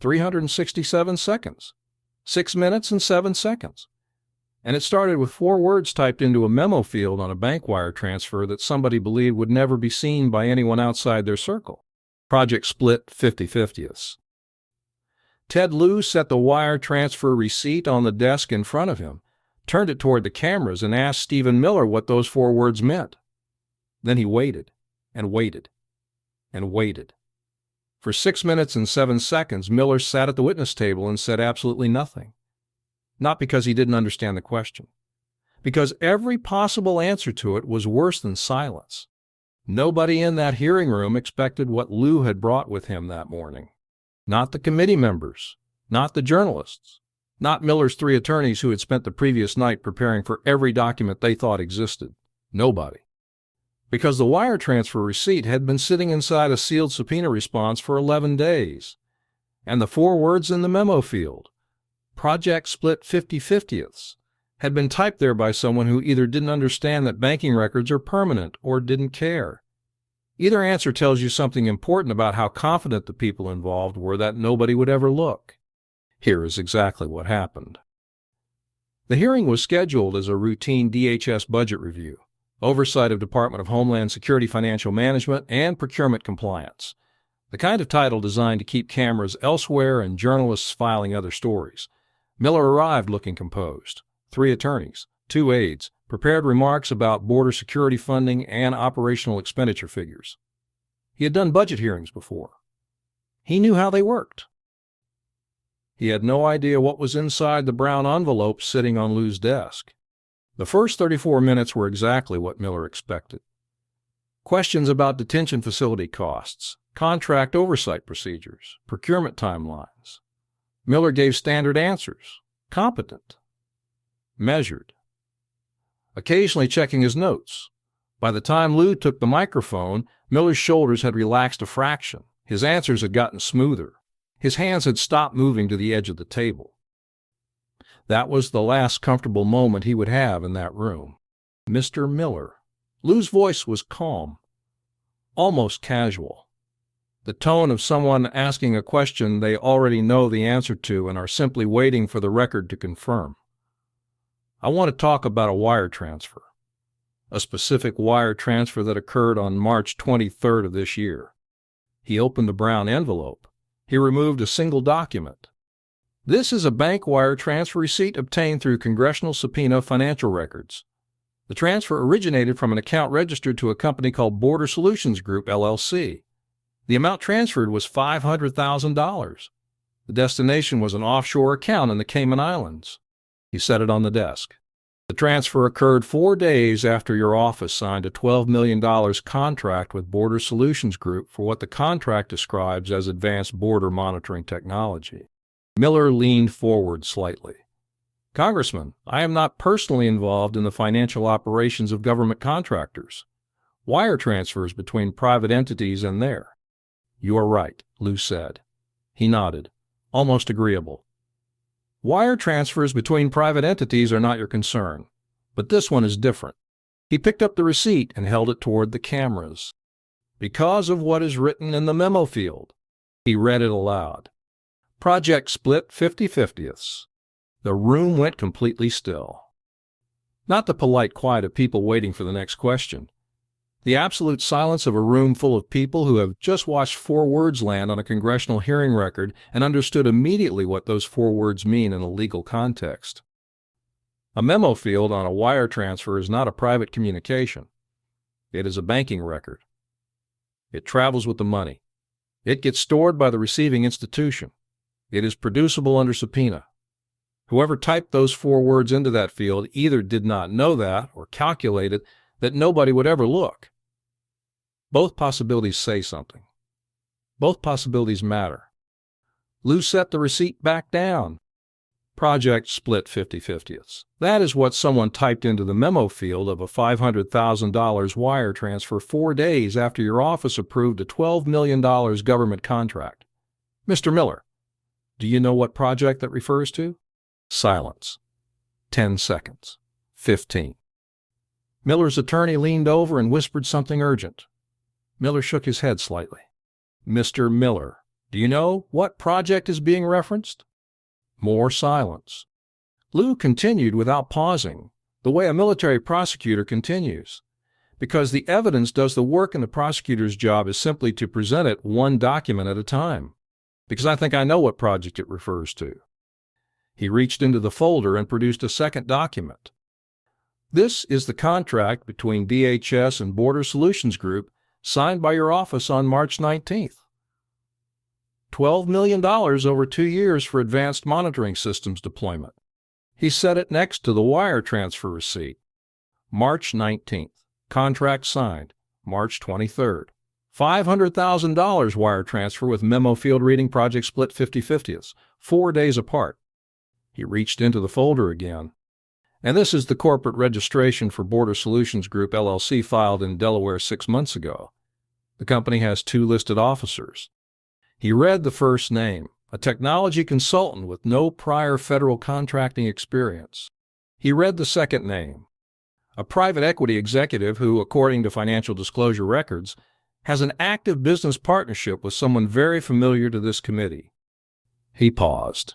367 seconds. 6 minutes and 7 seconds. And it started with 4 words typed into a memo field on a bank wire transfer that somebody believed would never be seen by anyone outside their circle. Project split 50/50ths. Ted Lieu set the wire transfer receipt on the desk in front of him, turned it toward the cameras, and asked Stephen Miller what those 4 words meant. Then he waited, and waited, and waited. For 6 minutes and 7 seconds, Miller sat at the witness table and said absolutely nothing. Not because he didn't understand the question, because every possible answer to it was worse than silence. Nobody in that hearing room expected what Lieu had brought with him that morning. Not the committee members, not the journalists, not Miller's 3 attorneys who had spent the previous night preparing for every document they thought existed. Nobody. Because the wire transfer receipt had been sitting inside a sealed subpoena response for 11 days. And the 4 words in the memo field, Project split 50/50ths, had been typed there by someone who either didn't understand that banking records are permanent or didn't care. Either answer tells you something important about how confident the people involved were that nobody would ever look. Here is exactly what happened. The hearing was scheduled as a routine DHS budget review, oversight of Department of Homeland Security financial management, and procurement compliance, the kind of title designed to keep cameras elsewhere and journalists filing other stories. Miller arrived looking composed. 3 attorneys, 2 aides, prepared remarks about border security funding and operational expenditure figures. He had done budget hearings before. He knew how they worked. He had no idea what was inside the brown envelope sitting on Lieu's desk. The first 34 minutes were exactly what Miller expected. Questions about detention facility costs, contract oversight procedures, procurement timelines. Miller gave standard answers, competent, measured, occasionally checking his notes. By the time Lieu took the microphone, Miller's shoulders had relaxed a fraction. His answers had gotten smoother. His hands had stopped moving to the edge of the table. That was the last comfortable moment he would have in that room. Mr. Miller. Lieu's voice was calm, almost casual. The tone of someone asking a question they already know the answer to and are simply waiting for the record to confirm. I want to talk about a wire transfer, a specific wire transfer that occurred on March 23rd of this year. He opened the brown envelope. He removed a single document. This is a bank wire transfer receipt obtained through congressional subpoena financial records. The transfer originated from an account registered to a company called Border Solutions Group, LLC. The amount transferred was $500,000. The destination was an offshore account in the Cayman Islands. He set it on the desk. The transfer occurred 4 days after your office signed a $12 million contract with Border Solutions Group for what the contract describes as advanced border monitoring technology. Miller leaned forward slightly. Congressman, I am not personally involved in the financial operations of government contractors. Wire transfers between private entities and their. You are right, Lieu said. He nodded, almost agreeable. Wire transfers between private entities are not your concern, but this one is different. He picked up the receipt and held it toward the cameras. Because of what is written in the memo field. He read it aloud. Project split 50/50ths. The room went completely still. Not the polite quiet of people waiting for the next question. The absolute silence of a room full of people who have just watched 4 words land on a congressional hearing record and understood immediately what those 4 words mean in a legal context. A memo field on a wire transfer is not a private communication. It is a banking record. It travels with the money. It gets stored by the receiving institution. It is producible under subpoena. Whoever typed those 4 words into that field either did not know that or calculated that nobody would ever look. Both possibilities say something. Both possibilities matter. Lieu set the receipt back down. Project split 50/50ths. That is what someone typed into the memo field of a $500,000 wire transfer 4 days after your office approved a $12 million government contract. Mr. Miller, do you know what project that refers to? Silence. 10 seconds. 15. Miller's attorney leaned over and whispered something urgent. Miller shook his head slightly. Mr. Miller, Do you know what project is being referenced? More silence. Lieu continued without pausing, the way a military prosecutor continues, because the evidence does the work and the prosecutor's job is simply to present it one document at a time, because I think I know what project it refers to. He reached into the folder and produced a second document. This is the contract between DHS and Border Solutions Group signed by your office on March 19th. $12 million over 2 years for advanced monitoring systems deployment. He set it next to the wire transfer receipt. March 19th. Contract signed. March 23rd. $500,000 wire transfer with memo field reading project split 50/50, 4 days apart. He reached into the folder again. And this is the corporate registration for Border Solutions Group LLC filed in Delaware 6 months ago. The company has 2 listed officers. He read the first name, a technology consultant with no prior federal contracting experience. He read the second name, a private equity executive who, according to financial disclosure records, has an active business partnership with someone very familiar to this committee. He paused.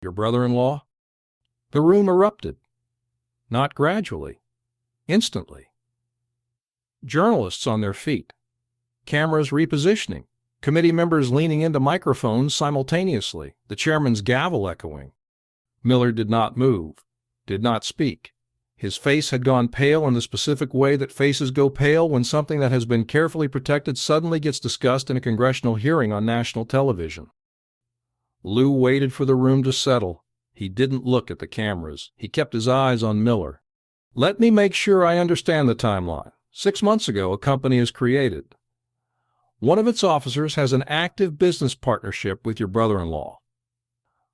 Your brother-in-law? The room erupted. Not gradually. Instantly. Journalists on their feet. Cameras repositioning. Committee members leaning into microphones simultaneously, the chairman's gavel echoing. Miller did not move, did not speak. His face had gone pale in the specific way that faces go pale when something that has been carefully protected suddenly gets discussed in a congressional hearing on national television. Lieu waited for the room to settle. He didn't look at the cameras. He kept his eyes on Miller. Let me make sure I understand the timeline. 6 months ago, a company is created. One of its officers has an active business partnership with your brother-in-law.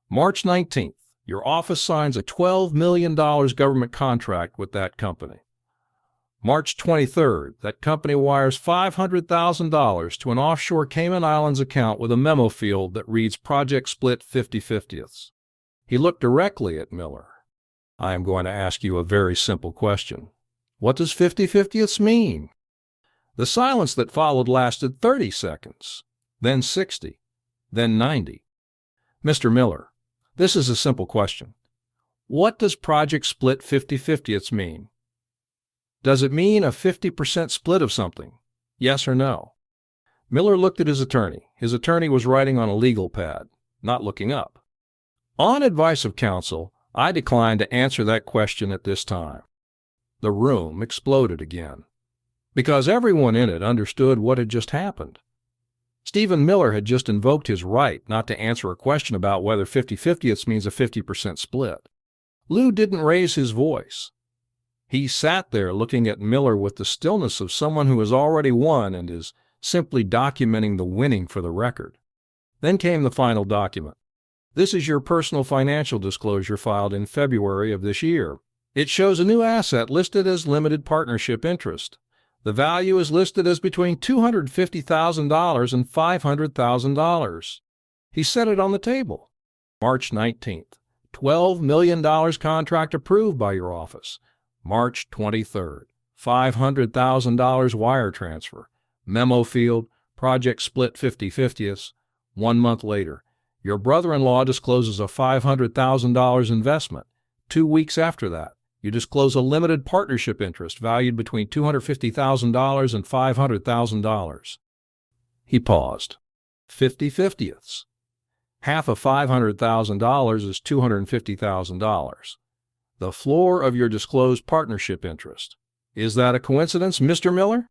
March 19th, your office signs a $12 million government contract with that company. March 23rd, that company wires $500,000 to an offshore Cayman Islands account with a memo field that reads project split 50/50. He looked directly at Miller. I am going to ask you a very simple question. What does 50/50 mean? The silence that followed lasted 30 seconds, then 60, then 90. Mr. Miller, this is a simple question. What does project split 50/50 mean? Does it mean a 50% split of something? Yes or no? Miller looked at his attorney. His attorney was writing on a legal pad, not looking up. On advice of counsel, I declined to answer that question at this time. The room exploded again, because everyone in it understood what had just happened. Stephen Miller had just invoked his right not to answer a question about whether 50/50 means a 50% split. Lieu didn't raise his voice. He sat there looking at Miller with the stillness of someone who has already won and is simply documenting the winning for the record. Then came the final document. This is your personal financial disclosure filed in February of this year. It shows a new asset listed as limited partnership interest. The value is listed as between $250,000 and $500,000. He set it on the table. March 19th. $12 million contract approved by your office. March 23rd. $500,000 wire transfer. Memo field, project split 50/50. 1 month later, your brother-in-law discloses a $500,000 investment. 2 weeks after that, you disclose a limited partnership interest valued between $250,000 and $500,000. He paused. 50/50. Half of $500,000 is $250,000. The floor of your disclosed partnership interest. Is that a coincidence, Mr. Miller?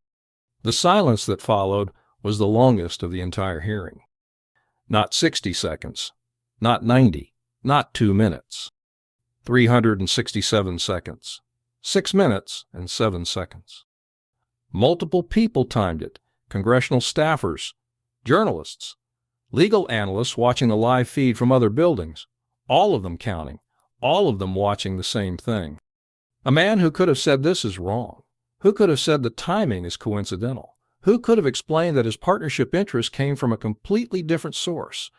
The silence that followed was the longest of the entire hearing. Not 60 seconds, not 90, not 2 minutes. 367 seconds, 6 minutes and 7 seconds. Multiple people timed it, congressional staffers, journalists, legal analysts watching the live feed from other buildings, all of them counting, all of them watching the same thing. A man who could have said this is wrong, who could have said the timing is coincidental, who could have explained that his partnership interest came from a completely different source,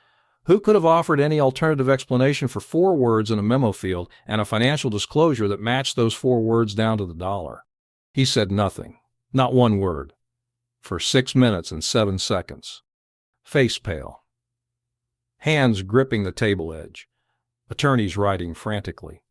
who could have offered any alternative explanation for 4 words in a memo field and a financial disclosure that matched those 4 words down to the dollar. He said nothing, not one word, for 6 minutes and 7 seconds. Face pale. hands gripping the table edge, attorneys writing frantically.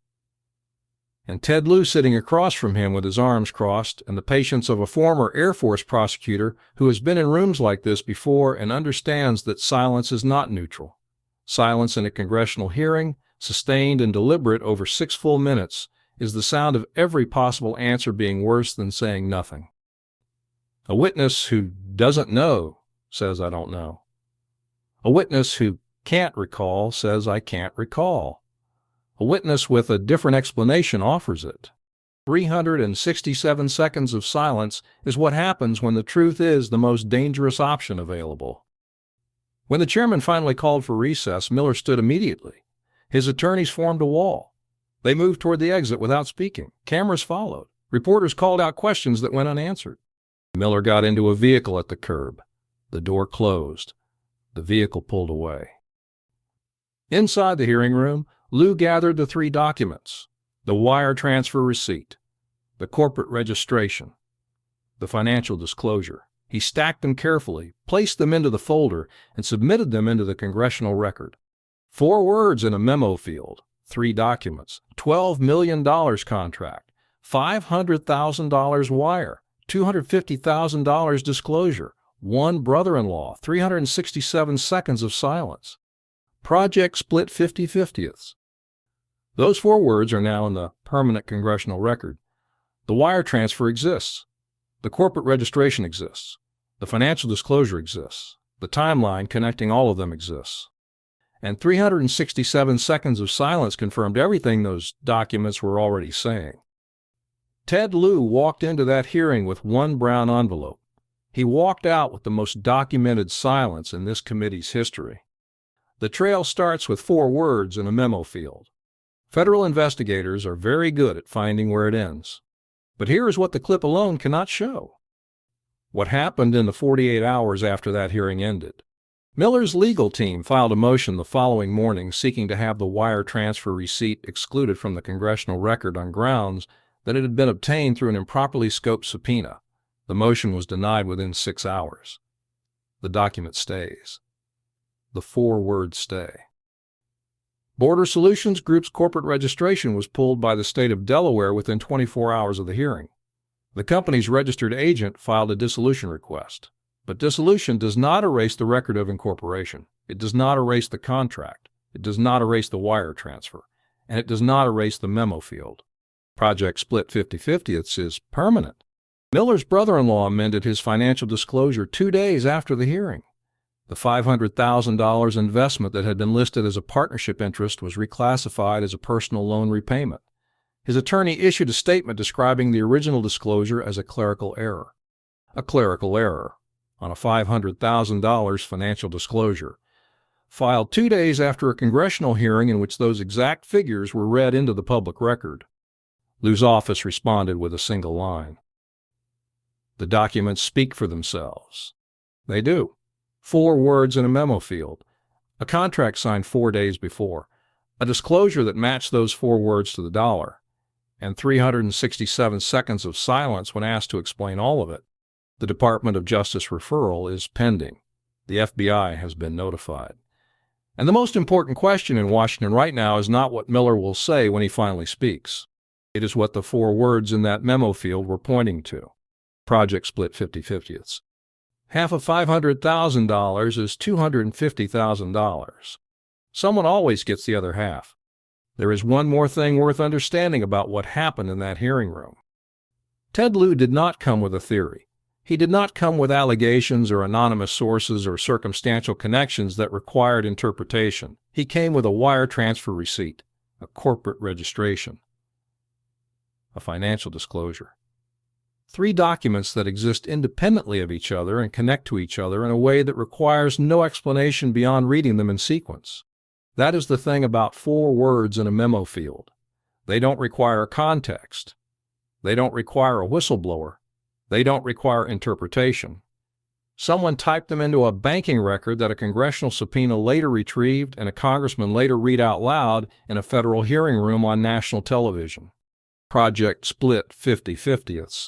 And Ted Lieu sitting across from him with his arms crossed, and the patience of a former Air Force prosecutor who has been in rooms like this before and understands that silence is not neutral. Silence in a congressional hearing, sustained and deliberate over 6 full minutes, is the sound of every possible answer being worse than saying nothing. A witness who doesn't know says, "I don't know." A witness who can't recall says, "I can't recall." A witness with a different explanation offers it. 367 seconds of silence is what happens when the truth is the most dangerous option available. When the chairman finally called for recess, Miller stood immediately. His attorneys formed a wall. They moved toward the exit without speaking. Cameras followed. Reporters called out questions that went unanswered. Miller got into a vehicle at the curb. The door closed. The vehicle pulled away. Inside the hearing room, Lieu gathered the 3 documents: the wire transfer receipt, the corporate registration, the financial disclosure. He stacked them carefully, placed them into the folder, and submitted them into the congressional record. 4 words in a memo field, 3 documents, $12 million contract, $500,000 wire, $250,000 disclosure, 1 brother-in-law, 367 seconds of silence. Project split 50/50ths. Those 4 words are now in the permanent congressional record. The wire transfer exists. The corporate registration exists. The financial disclosure exists. The timeline connecting all of them exists. And 367 seconds of silence confirmed everything those documents were already saying. Ted Lieu walked into that hearing with 1 brown envelope. He walked out with the most documented silence in this committee's history. The trail starts with 4 words in a memo field. Federal investigators are very good at finding where it ends. But here is what the clip alone cannot show. What happened in the 48 hours after that hearing ended. Miller's legal team filed a motion the following morning seeking to have the wire transfer receipt excluded from the congressional record on grounds that it had been obtained through an improperly scoped subpoena. The motion was denied within 6 hours. The document stays. The 4 words stay. Border Solutions Group's corporate registration was pulled by the state of Delaware within 24 hours of the hearing. The company's registered agent filed a dissolution request. But dissolution does not erase the record of incorporation. It does not erase the contract. It does not erase the wire transfer. And it does not erase the memo field. Project split 50/50ths is permanent. Miller's brother-in-law amended his financial disclosure 2 days after the hearing. The $500,000 investment that had been listed as a partnership interest was reclassified as a personal loan repayment. His attorney issued a statement describing the original disclosure as a clerical error. A clerical error on a $500,000 financial disclosure, filed 2 days after a congressional hearing in which those exact figures were read into the public record. Lieu's office responded with a single line. The documents speak for themselves. They do. 4 words in a memo field, a contract signed 4 days before, a disclosure that matched those 4 words to the dollar, and 367 seconds of silence when asked to explain all of it. The Department of Justice referral is pending. The FBI has been notified. And the most important question in Washington right now is not what Miller will say when he finally speaks. It is what the 4 words in that memo field were pointing to. Project split 50/50ths. Half of $500,000 is $250,000. Someone always gets the other half. There is one more thing worth understanding about what happened in that hearing room. Ted Lieu did not come with a theory. He did not come with allegations or anonymous sources or circumstantial connections that required interpretation. He came with a wire transfer receipt, a corporate registration, a financial disclosure. 3 documents that exist independently of each other and connect to each other in a way that requires no explanation beyond reading them in sequence. That is the thing about 4 words in a memo field. They don't require context. They don't require a whistleblower. They don't require interpretation. Someone typed them into a banking record that a congressional subpoena later retrieved and a congressman later read out loud in a federal hearing room on national television. Project split 50/50ths.